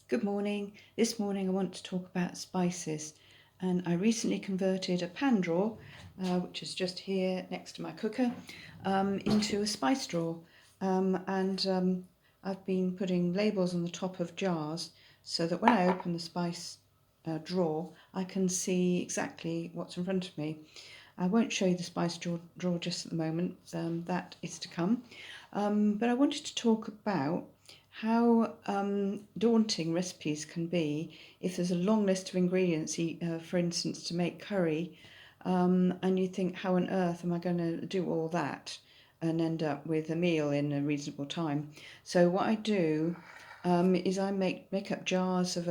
Good morning. This morning I want to talk about spices, and I recently converted a pan drawer, which is just here next to my cooker, into a spice drawer. I've been putting labels on the top of jars so that when I open the spice drawer I can see exactly what's in front of me. I won't show you the spice drawer just at the moment, that is to come. But I wanted to talk about how daunting recipes can be if there's a long list of ingredients, for instance, to make curry, and you think, how on earth am I going to do all that and end up with a meal in a reasonable time? So what I do is I make up jars of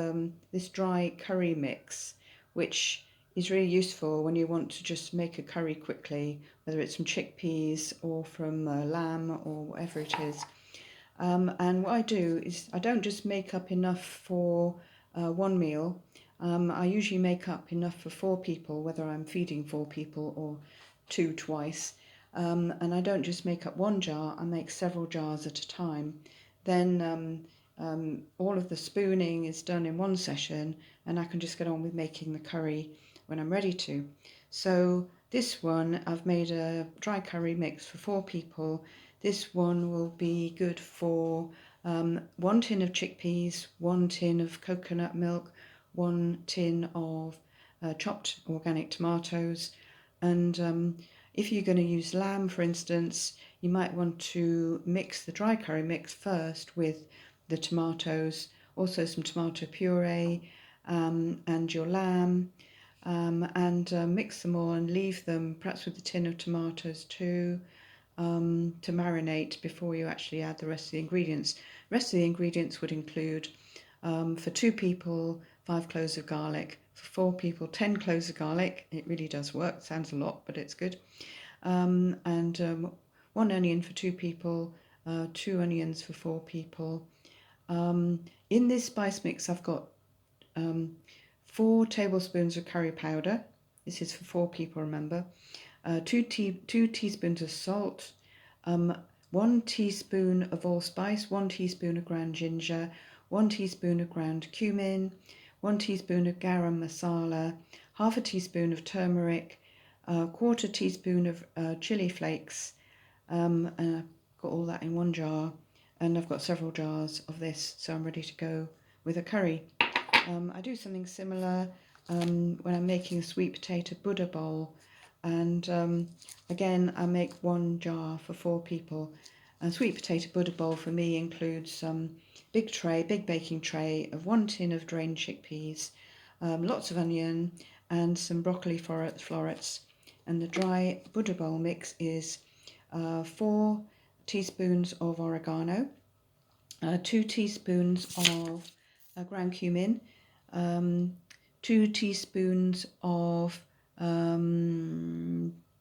this dry curry mix, which is really useful when you want to just make a curry quickly, whether it's from chickpeas or from lamb or whatever it is. And what I do is I don't just make up enough for one meal. I usually make up enough for 4 people, whether I'm feeding 4 people or two twice. And I don't just make up one jar, I make several jars at a time. Then all of the spooning is done in one session, and I can just get on with making the curry when I'm ready to. So this one, I've made a dry curry mix for 4 people. This one will be good for 1 tin of chickpeas, 1 tin of coconut milk, 1 tin of chopped organic tomatoes. And if you're going to use lamb, for instance, you might want to mix the dry curry mix first with the tomatoes, also some tomato puree, and your lamb, and mix them all and leave them perhaps with a tin of tomatoes too, to marinate before you actually add the rest of the ingredients. The rest of the ingredients would include, for 2 people, 5 cloves of garlic. For 4 people, 10 cloves of garlic. It really does work. Sounds a lot, but it's good. And 1 onion for 2 people, 2 onions for 4 people. In this spice mix, I've got 4 tablespoons of curry powder. This is for 4 people, remember. 2 teaspoons of salt, 1 teaspoon of allspice, 1 teaspoon of ground ginger, 1 teaspoon of ground cumin, 1 teaspoon of garam masala, half a teaspoon of turmeric, a quarter teaspoon of chili flakes, and I've got all that in one jar, and I've got several jars of this, so I'm ready to go with a curry. I do something similar when I'm making a sweet potato Buddha bowl, and again I make 1 jar for 4 people. A sweet potato Buddha bowl for me includes big baking tray of 1 tin of drained chickpeas, lots of onion, and some broccoli florets. And the dry Buddha bowl mix is 4 teaspoons of oregano, 2 teaspoons of ground cumin, 2 teaspoons of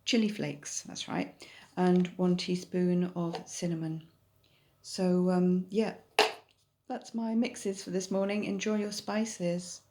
chili flakes, that's right, and 1 teaspoon of cinnamon. So yeah, that's my mixes for this morning. Enjoy your spices.